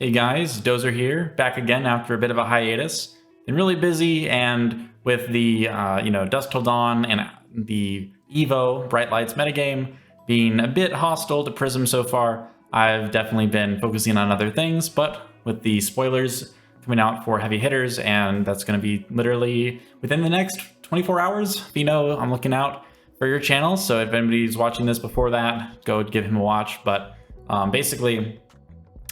Hey guys, Dozer here, back again after a bit of a hiatus. Been really busy, and with the Dusk Till Dawn and the Evo Bright Lights metagame being a bit hostile to Prism so far, I've definitely been focusing on other things. But with the spoilers coming out for heavy hitters, and that's going to be literally within the next 24 hours. Vino, I'm looking out for your channel, so if anybody's watching this before that, go give him a watch. But basically.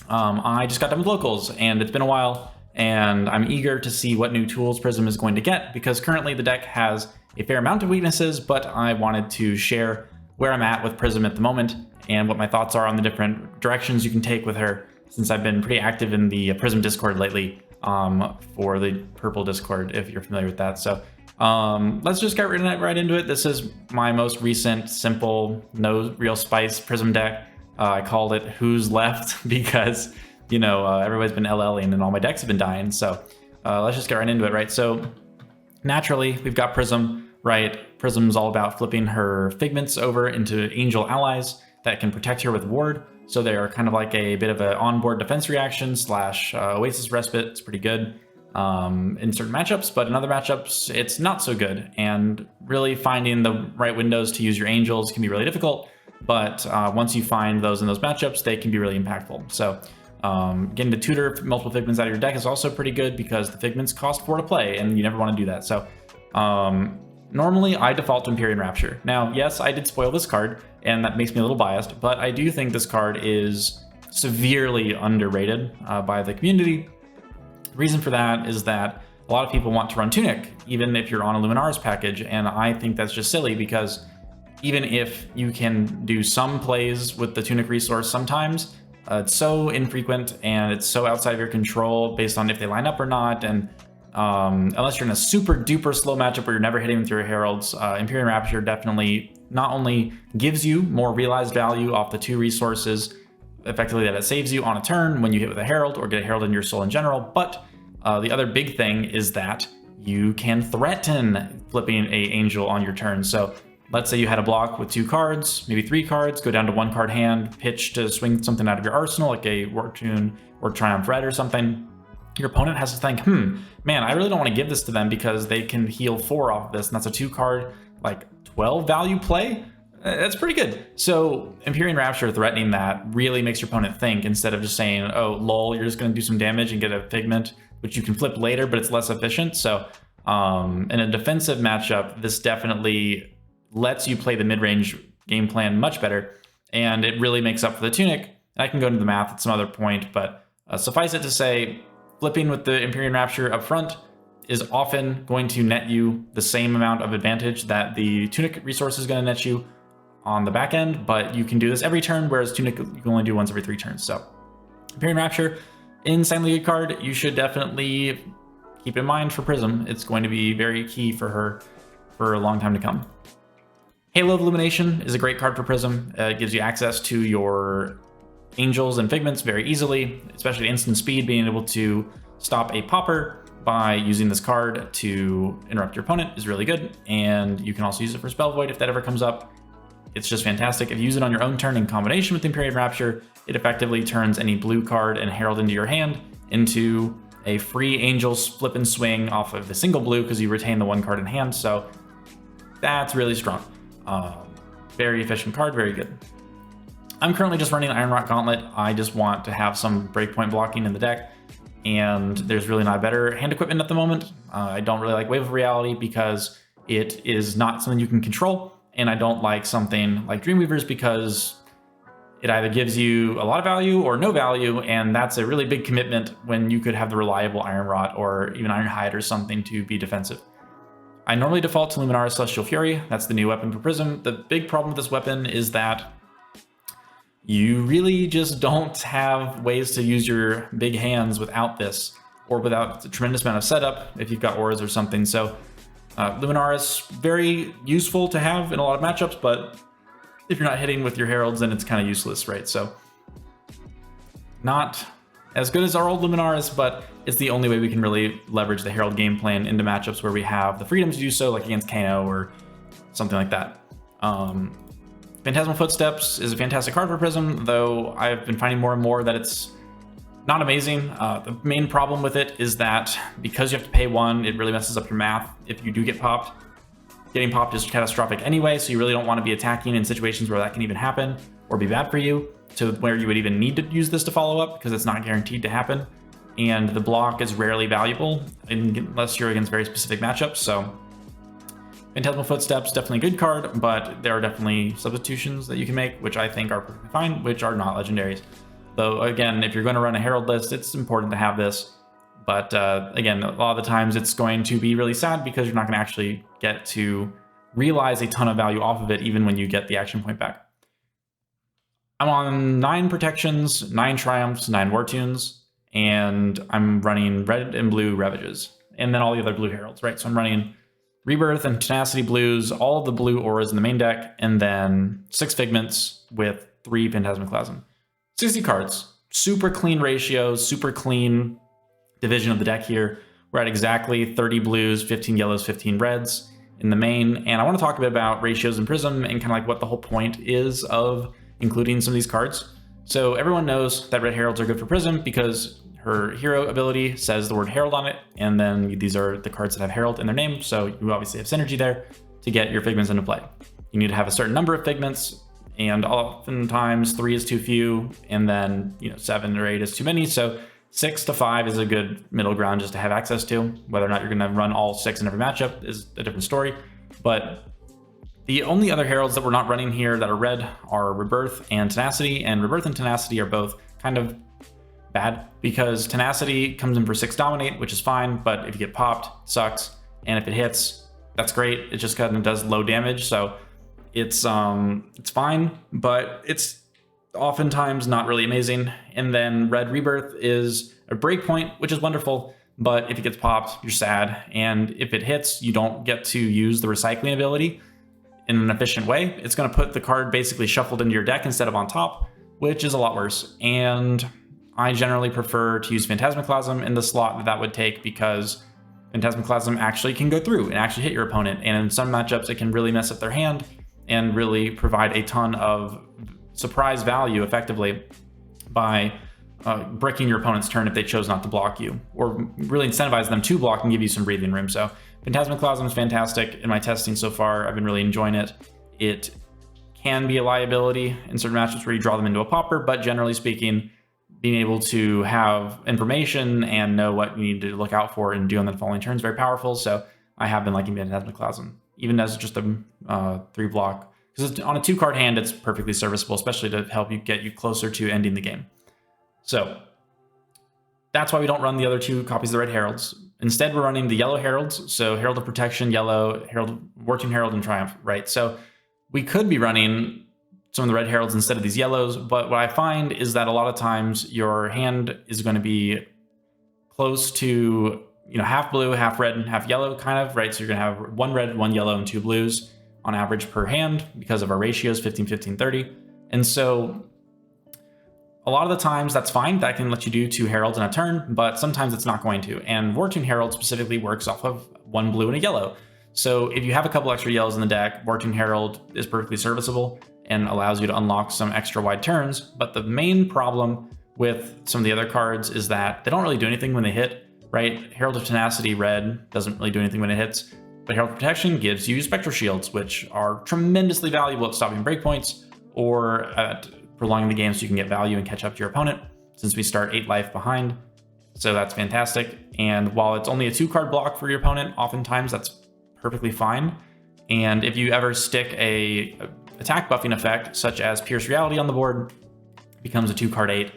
I just got done with locals, and it's been a while, and I'm eager to see what new tools Prism is going to get, because currently the deck has a fair amount of weaknesses, but I wanted to share where I'm at with Prism at the moment, and what my thoughts are on the different directions you can take with her, since I've been pretty active in the Prism Discord lately, for the Purple Discord, if you're familiar with that. So let's just get right into it. This is my most recent, simple, no real spice Prism deck. I called it Who's Left because, everybody's been LLing and all my decks have been dying. So let's just get right into it, right? So naturally, we've got Prism, right? Prism's all about flipping her Figments over into Angel allies that can protect her with Ward. So they are kind of like a bit of an onboard defense reaction / Oasis Respite. It's pretty good in certain matchups, but in other matchups, it's not so good. And really finding the right windows to use your Angels can be really difficult. But once you find those in those matchups, they can be really impactful. So getting to tutor multiple Figments out of your deck is also pretty good, because the Figments cost 4 to play, and you never want to do that. So normally I default to Empyrean Rapture. Now, yes, I did spoil this card, and that makes me a little biased, but I do think this card is severely underrated by the community. The reason for that is that a lot of people want to run Tunic, even if you're on a Luminaris package, and I think that's just silly, because even if you can do some plays with the Tunic resource sometimes, it's so infrequent and it's so outside of your control based on if they line up or not. And unless you're in a super duper slow matchup where you're never hitting with your Heralds, Empyrean Rapture definitely not only gives you more realized value off the 2 resources, effectively that it saves you on a turn when you hit with a Herald or get a Herald in your soul in general, but the other big thing is that you can threaten flipping a Angel on your turn. So let's say you had a block with 2 cards, maybe 3 cards, go down to 1 card hand, pitch to swing something out of your arsenal, like a War Tune or Triumph Red or something. Your opponent has to think, man, I really don't want to give this to them because they can heal 4 off of this, and that's a 2 card, like 12 value play. That's pretty good. So Empyrean Rapture threatening that really makes your opponent think, instead of just saying, oh, lol, you're just going to do some damage and get a Figment, which you can flip later, but it's less efficient. So in a defensive matchup, this definitely lets you play the mid-range game plan much better, and it really makes up for the Tunic. And I can go into the math at some other point, but suffice it to say, flipping with the Empyrean Rapture up front is often going to net you the same amount of advantage that the Tunic resource is going to net you on the back end, but you can do this every turn, whereas Tunic you can only do once every 3 turns. So Empyrean Rapture, insanely good card. You should definitely keep in mind for Prism. It's going to be very key for her for a long time to come. Halo of Illumination is a great card for Prism. It gives you access to your Angels and Figments very easily, especially instant speed, being able to stop a Popper by using this card to interrupt your opponent is really good. And you can also use it for Spell Void if that ever comes up. It's just fantastic. If you use it on your own turn in combination with Empyrean Rapture, it effectively turns any blue card and Herald into your hand into a free Angels flip and swing off of the single blue, because you retain the 1 card in hand. So that's really strong. Very efficient card, very good. I'm currently just running Iron Rock Gauntlet. I just want to have some breakpoint blocking in the deck, and there's really not better hand equipment at the moment. I don't really like Wave of Reality because it is not something you can control, and I don't like something like Dreamweavers because it either gives you a lot of value or no value, and that's a really big commitment when you could have the reliable Iron Rot or even Iron Hide or something to be defensive. I normally default to Luminaris Celestial Fury. That's the new weapon for Prism. The big problem with this weapon is that you really just don't have ways to use your big hands without this, or without a tremendous amount of setup if you've got auras or something. So Luminaris, very useful to have in a lot of matchups, but if you're not hitting with your Heralds, then it's kind of useless, right? So not as good as our old Luminaris, but it's the only way we can really leverage the Herald game plan into matchups where we have the freedom to do so, like against Kano or something like that. Phantasmal Footsteps is a fantastic card for Prism, though I've been finding more and more that it's Not amazing. The main problem with it is that because you have to pay 1, it really messes up your math if you do get popped. Getting popped is catastrophic anyway, so you really don't want to be attacking in situations where that can even happen or be bad for you, to where you would even need to use this to follow up, because it's not guaranteed to happen. And the block is rarely valuable unless you're against very specific matchups. So Phantasmal Footsteps, definitely a good card, but there are definitely substitutions that you can make, which I think are perfectly fine, which are not legendaries. Though, again, if you're going to run a Herald list, it's important to have this. But again, a lot of the times it's going to be really sad because you're not going to actually get to realize a ton of value off of it, even when you get the action point back. I'm on 9 protections, 9 triumphs, 9 war tunes, and I'm running red and blue ravages, and then all the other blue heralds, right? So I'm running rebirth and tenacity blues, all of the blue auras in the main deck, and then 6 figments with 3 phantasmaclasm. 60 cards, super clean ratios, super clean division of the deck here. We're at exactly 30 blues, 15 yellows, 15 reds in the main. And I want to talk a bit about ratios in Prism and kind of like what the whole point is of including some of these cards. So everyone knows that red heralds are good for Prism because her hero ability says the word herald on it. And then these are the cards that have herald in their name. So you obviously have synergy there to get your figments into play. You need to have a certain number of figments, and oftentimes 3 is too few, and then 7 or 8 is too many. So 6 to 5 is a good middle ground just to have access to. Whether or not you're going to run all 6 in every matchup is a different story. But the only other heralds that we're not running here that are red are Rebirth and Tenacity, and Rebirth and Tenacity are both kind of bad because Tenacity comes in for 6 dominate, which is fine, but if you get popped, it sucks. And if it hits, that's great. It just kind of does low damage, so it's fine, but it's oftentimes not really amazing. And then red Rebirth is a breakpoint, which is wonderful, but if it gets popped, you're sad. And if it hits, you don't get to use the recycling ability in an efficient way. It's going to put the card basically shuffled into your deck instead of on top, which is a lot worse. And I generally prefer to use Phantasmaclasm in the slot that would take, because Phantasmaclasm actually can go through and actually hit your opponent. And in some matchups, it can really mess up their hand and really provide a ton of surprise value effectively by breaking your opponent's turn if they chose not to block you, or really incentivize them to block and give you some breathing room. So Phantasmaclasm is fantastic in my testing so far. I've been really enjoying it. It can be a liability in certain matchups where you draw them into a popper, but generally speaking, being able to have information and know what you need to look out for and do on the following turn is very powerful. So I have been liking Phantasmaclasm, even as just a 3 block. Because on a 2-card hand, it's perfectly serviceable, especially to help you get you closer to ending the game. So that's why we don't run the other 2 copies of the red heralds. Instead, we're running the yellow heralds. So Herald of Protection, yellow, Herald, Wartune Herald, and Triumph, right? So we could be running some of the red heralds instead of these yellows, but what I find is that a lot of times your hand is going to be close to half blue, half red, and half yellow, kind of, right? So you're going to have 1 red, 1 yellow, and 2 blues on average per hand because of our ratios, 15, 15, 30. And so a lot of the times that's fine. That can let you do 2 heralds in a turn, but sometimes it's not going to. And Wartune Herald specifically works off of 1 blue and a yellow. So if you have a couple extra yellows in the deck, Wartune Herald is perfectly serviceable and allows you to unlock some extra wide turns. But the main problem with some of the other cards is that they don't really do anything when they hit, right? Herald of Tenacity, red, doesn't really do anything when it hits. But Herald of Protection gives you Spectral Shields, which are tremendously valuable at stopping breakpoints or at prolonging the game so you can get value and catch up to your opponent, since we start 8 life behind. So that's fantastic. And while it's only a 2-card block for your opponent, oftentimes that's perfectly fine. And if you ever stick a attack buffing effect, such as Pierce Reality on the board, it becomes a 2-card 8,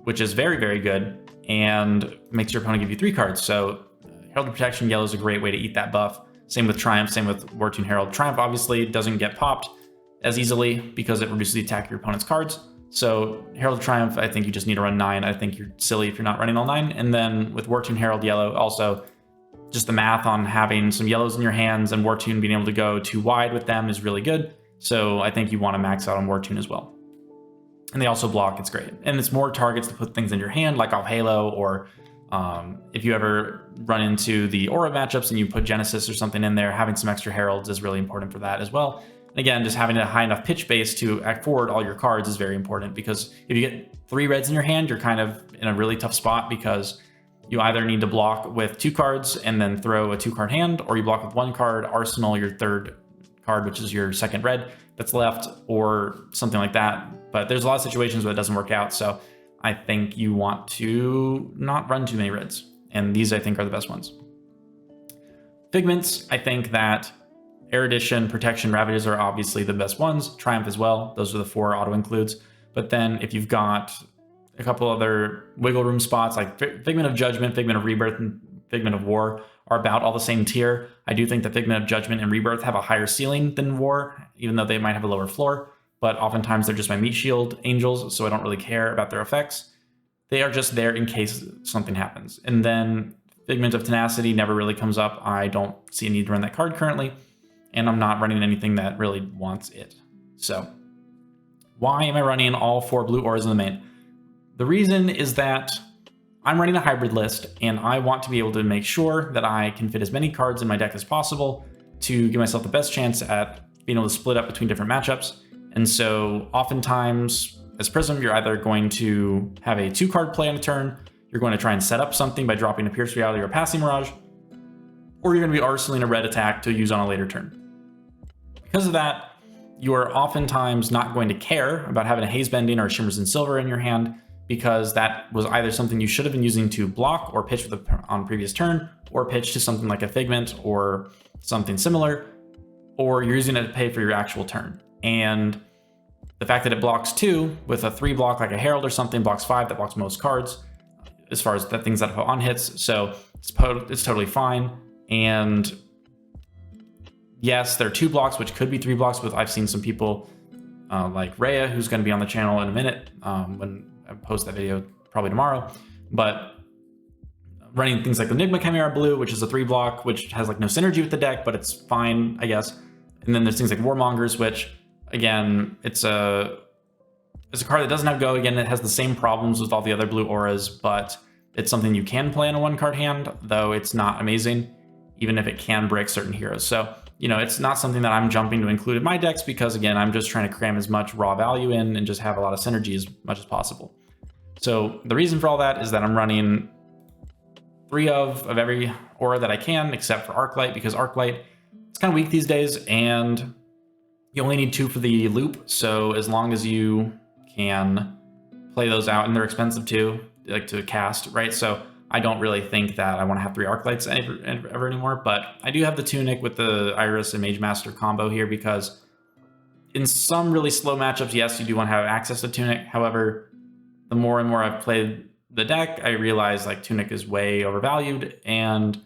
which is very, very good and makes your opponent give you 3 cards. So Herald of Protection yellow is a great way to eat that buff. Same with Triumph, same with Wartune Herald. Triumph obviously doesn't get popped as easily because it reduces the attack of your opponent's cards. So Herald of Triumph, I think you just need to run 9. I think you're silly if you're not running all 9. And then with Wartune Herald yellow, also just the math on having some yellows in your hands and Wartune being able to go 2 wide with them is really good. So I think you want to max out on Wartune as well. And they also block, it's great. And it's more targets to put things in your hand, like off Halo, or if you ever run into the Aura matchups and you put Genesis or something in there, having some extra Heralds is really important for that as well Again, just having a high enough pitch base to act forward all your cards is very important, because if you get 3 reds in your hand, you're kind of in a really tough spot, because you either need to block with 2 cards and then throw a 2-card hand, or you block with 1 card, arsenal your 3rd card, which is your 2nd red that's left, or something like that. But there's a lot of situations where it doesn't work out, so I think you want to not run too many reds, and these I think are the best ones. Figments, I think that Erudition, Protection, Ravages are obviously the best ones. Triumph as well. Those are the 4 auto includes. But then if you've got a couple other wiggle room spots like Figment of Judgment, Figment of Rebirth, and Figment of War are about all the same tier. I do think that Figment of Judgment and Rebirth have a higher ceiling than War, even though they might have a lower floor. But oftentimes they're just my meat shield angels, so I don't really care about their effects. They are just there in case something happens. And then Figment of Tenacity never really comes up. I don't see a need to run that card currently, and I'm not running anything that really wants it. So why am I running all 4 blue auras in the main? The reason is that I'm running a hybrid list, and I want to be able to make sure that I can fit as many cards in my deck as possible to give myself the best chance at being able to split up between different matchups. And so oftentimes as Prism, you're either going to have a 2-card play on a turn, you're going to try and set up something by dropping a Pierce Reality or a Passing Mirage, or you're going to be arsenaling a red attack to use on a later turn. Because of that, you are oftentimes not going to care about having a Haze Bending or a Shimmers in Silver in your hand, because that was either something you should have been using to block or pitch on previous turn, or pitch to something like a Figment or something similar, or you're using it to pay for your actual turn. And the fact that it blocks 2 with a 3 block like a Herald or something blocks 5, that blocks most cards as far as the things that put on hits. So it's totally fine. And yes, there are 2 blocks, which could be 3 blocks, but I've seen some people like Rhea, who's going to be on the channel in a minute when I post that video, probably tomorrow, but running things like the Enigma Chimera Blue, which is a 3 block, which has like no synergy with the deck, but it's fine, I guess. And then there's things like Warmongers, which again, it's a card that doesn't have Go. Again, it has the same problems with all the other blue auras, but it's something you can play in a 1-card hand, though it's not amazing, even if it can break certain heroes. So, you know, it's not something that I'm jumping to include in my decks, because again, I'm just trying to cram as much raw value in and just have a lot of synergy as much as possible. So the reason for all that is that I'm running 3 of every aura that I can, except for Arclight, because Arclight, it's kind of weak these days, and you only need 2 for the loop. So as long as you can play those out, and they're expensive too, like to cast, right? So I don't really think that I want to have 3 Arclights ever anymore, but I do have the Tunic with the Iris and Mage Master combo here, because in some really slow matchups, yes, you do want to have access to Tunic. However, the more and more I've played the deck, I realize like Tunic is way overvalued, and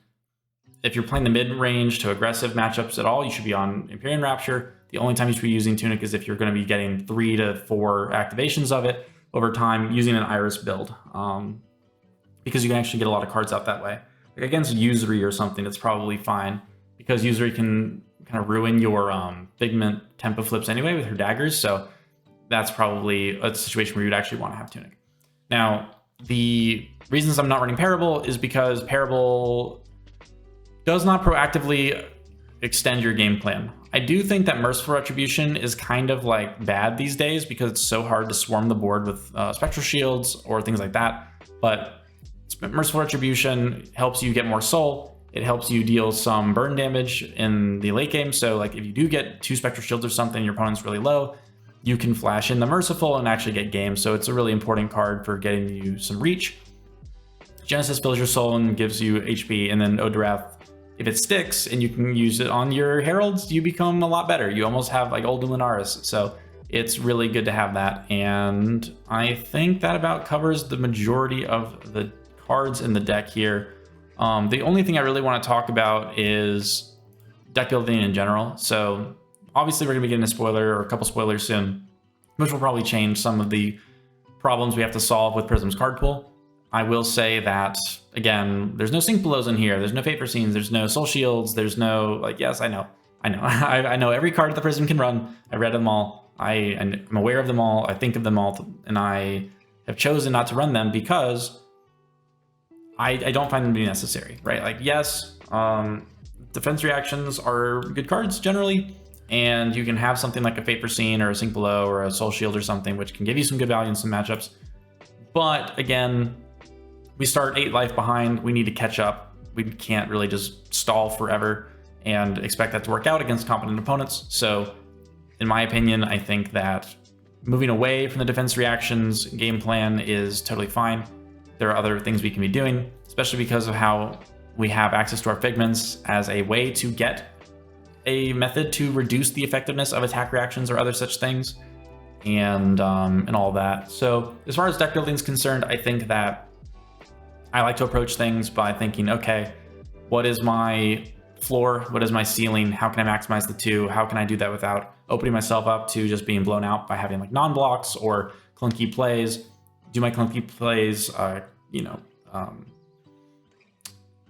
if you're playing the mid-range to aggressive matchups at all, you should be on Empyrean Rapture. The only time you should be using Tunic is if you're going to be getting 3 to 4 activations of it over time using an Iris build, because you can actually get a lot of cards out that way. Like against Usury or something, it's probably fine, because Usury can kind of ruin your Figment tempo flips anyway with her daggers, so that's probably a situation where you'd actually want to have Tunic. Now, the reasons I'm not running Parable is because Parable does not proactively extend your game plan. I do think that Merciful Retribution is kind of like bad these days, because it's so hard to swarm the board with Spectral Shields or things like that, but Merciful Retribution helps you get more soul. It helps you deal some burn damage in the late game. So like if you do get 2 Spectral Shields or something, your opponent's really low, you can flash in the Merciful and actually get game. So it's a really important card for getting you some reach. Genesis fills your soul and gives you HP, and then Odorath, if it sticks and you can use it on your Heralds, you become a lot better. You almost have like old Luminaris. So it's really good to have that. And I think that about covers the majority of the cards in the deck here. The only thing I really want to talk about is deck building in general. So obviously we're going to be getting a spoiler or a couple spoilers soon, which will probably change some of the problems we have to solve with Prism's card pool. I will say that, again, there's no Sync Belows in here. There's no Fate for Scenes. There's no Soul Shields. There's no, like, yes, I know. I know every card that Prism can run. I read them all. I'm aware of them all. I think of them all. And I have chosen not to run them because I don't find them to be necessary, right? Like, yes, defense reactions are good cards generally, and you can have something like a Fate Foreseen or a Sink Below or a Soul Shield or something, which can give you some good value in some matchups. But again, we start 8 life behind. We need to catch up. We can't really just stall forever and expect that to work out against competent opponents. So in my opinion, I think that moving away from the defense reactions game plan is totally fine. There are other things we can be doing, especially because of how we have access to our Figments as a way to get a method to reduce the effectiveness of attack reactions or other such things, and all that. So as far as deck building is concerned, I think that I like to approach things by thinking, okay, what is my floor? What is my ceiling? How can I maximize the two? How can I do that without opening myself up to just being blown out by having like non-blocks or clunky plays? Do my clunky plays,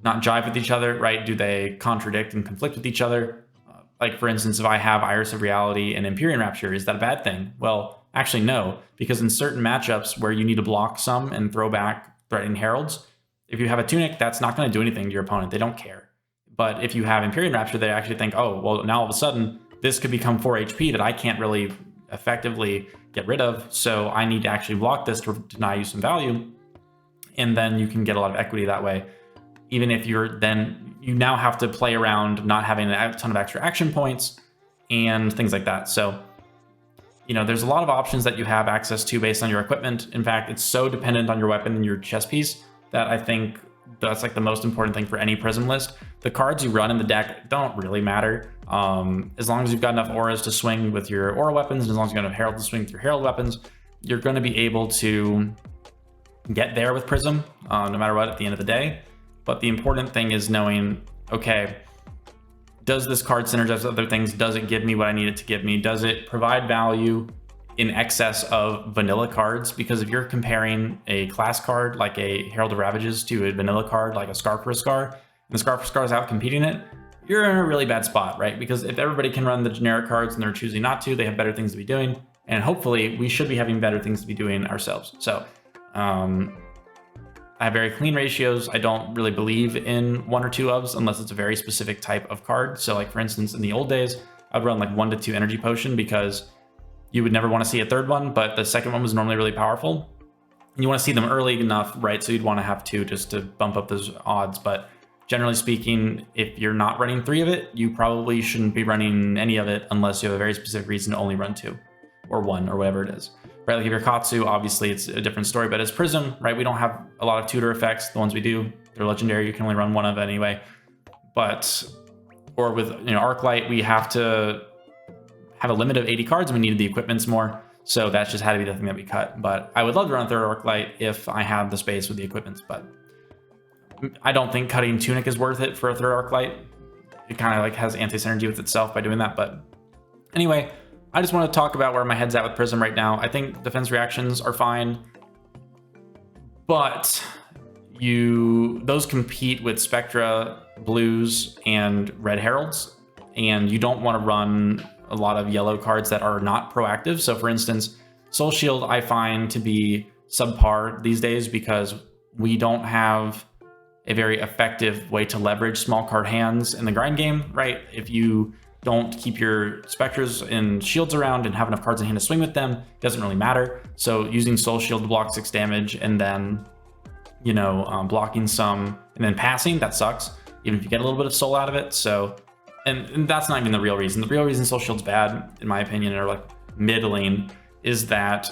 not jive with each other, right? Do they contradict and conflict with each other? Like, for instance, if I have Iris of Reality and Empyrean Rapture, is that a bad thing? Well, actually, no, because in certain matchups where you need to block some and throw back Threatening Heralds, if you have a Tunic, that's not going to do anything to your opponent. They don't care. But if you have Empyrean Rapture, they actually think, oh, well, now all of a sudden, this could become 4 HP that I can't really effectively get rid of, so I need to actually block this to deny you some value, and then you can get a lot of equity that way. Even if you now have to play around not having a ton of extra action points and things like that. So, there's a lot of options that you have access to based on your equipment. In fact, it's so dependent on your weapon and your chess piece that I think that's like the most important thing for any Prism list. The cards you run in the deck don't really matter. As long as you've got enough auras to swing with your aura weapons, and as long as you've got enough herald to swing with your herald weapons, you're going to be able to get there with Prism, no matter what, at the end of the day. But the important thing is knowing, okay, does this card synergize with other things? Does it give me what I need it to give me? Does it provide value in excess of vanilla cards? Because if you're comparing a class card like a Herald of Ravages to a vanilla card like a Scar for a Scar, and the Scar for Scar is out competing it, you're in a really bad spot, right? Because if everybody can run the generic cards and they're choosing not to, they have better things to be doing. And hopefully we should be having better things to be doing ourselves. So, I have very clean ratios. I don't really believe in 1 or 2 ofs unless it's a very specific type of card. So like, for instance, in the old days, I'd run like 1 to 2 energy potion because you would never want to see a third one, but the second one was normally really powerful. And you want to see them early enough, right? So you'd want to have 2 just to bump up those odds. But generally speaking, if you're not running 3 of it, you probably shouldn't be running any of it unless you have a very specific reason to only run 2 or 1 or whatever it is. Right, like if you're Katsu, obviously it's a different story, but as Prism, right, we don't have a lot of tutor effects. The ones we do, they're legendary, you can only run 1 of anyway. But, or with Arclight, we have to have a limit of 80 cards and we needed the equipments more. So that's just had to be the thing that we cut. But I would love to run a third Arclight if I had the space with the equipments, but I don't think cutting Tunic is worth it for a third Arclight. It kind of like has anti-synergy with itself by doing that. But anyway, I just want to talk about where my head's at with Prism right now. I think defense reactions are fine, but those compete with Spectra, Blues, and Red Heralds, and you don't want to run a lot of yellow cards that are not proactive. So for instance, Soul Shield I find to be subpar these days because we don't have a very effective way to leverage small card hands in the grind game, right? If you don't keep your Spectres and Shields around and have enough cards in hand to swing with them, doesn't really matter. So using Soul Shield to block 6 damage and then, blocking some and then passing, that sucks, even if you get a little bit of soul out of it. So, and that's not even the real reason. The real reason Soul Shield's bad, in my opinion, or like middling, is that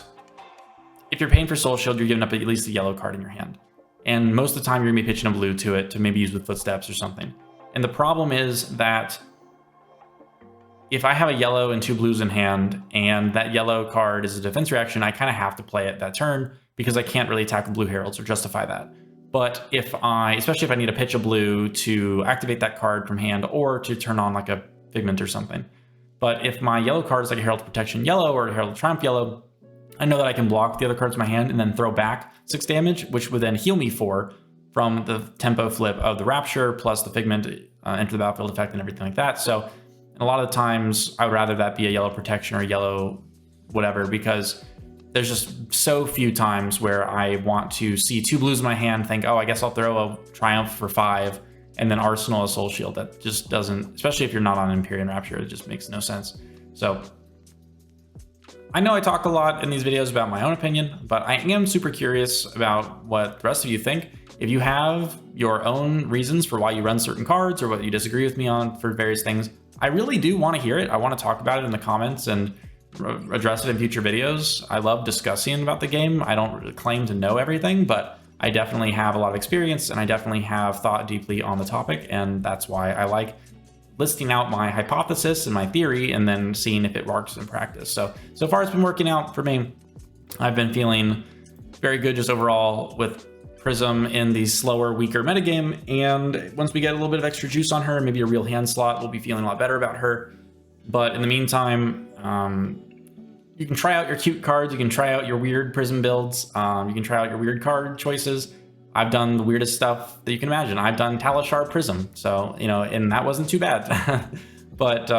if you're paying for Soul Shield, you're giving up at least a yellow card in your hand. And most of the time you're gonna be pitching a blue to it to maybe use with Footsteps or something. And the problem is that if I have a yellow and 2 blues in hand and that yellow card is a defense reaction, I kind of have to play it that turn because I can't really tackle blue heralds or justify that. But especially if I need to pitch a blue to activate that card from hand or to turn on like a Figment or something. But if my yellow card is like a Herald of Protection yellow or a Herald of Triumph yellow, I know that I can block the other cards in my hand and then throw back 6 damage, which would then heal me 4 from the tempo flip of the Rapture plus the Figment enter the battlefield effect and everything like that. So a lot of the times I would rather that be a yellow protection or yellow whatever, because there's just so few times where I want to see 2 blues in my hand, think, oh, I guess I'll throw a Triumph for 5 and then Arsenal as Soul Shield. That just doesn't, especially if you're not on Empyrean Rapture, it just makes no sense. So I know I talk a lot in these videos about my own opinion, but I am super curious about what the rest of you think. If you have your own reasons for why you run certain cards or what you disagree with me on for various things, I really do want to hear it. I want to talk about it in the comments and address it in future videos. I love discussing about the game. I don't really claim to know everything, but I definitely have a lot of experience and I definitely have thought deeply on the topic, and that's why I like listing out my hypothesis and my theory and then seeing if it works in practice. So far it's been working out for me. I've been feeling very good just overall with Prism in the slower, weaker metagame, and once we get a little bit of extra juice on her, maybe a real hand slot, we'll be feeling a lot better about her. But in the meantime, you can try out your cute cards, you can try out your weird Prism builds, you can try out your weird card choices. I've done the weirdest stuff that you can imagine. I've done Talishar Prism, so, you know, and that wasn't too bad. But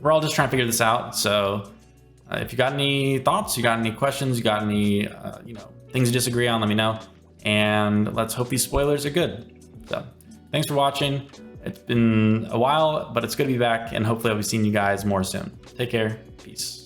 we're all just trying to figure this out. So if you got any thoughts, you got any questions, you got any, you know, things you disagree on, let me know. And let's hope these spoilers are good. So thanks for watching. It's been a while, but it's good to be back, and hopefully I'll be seeing you guys more soon. Take care. Peace.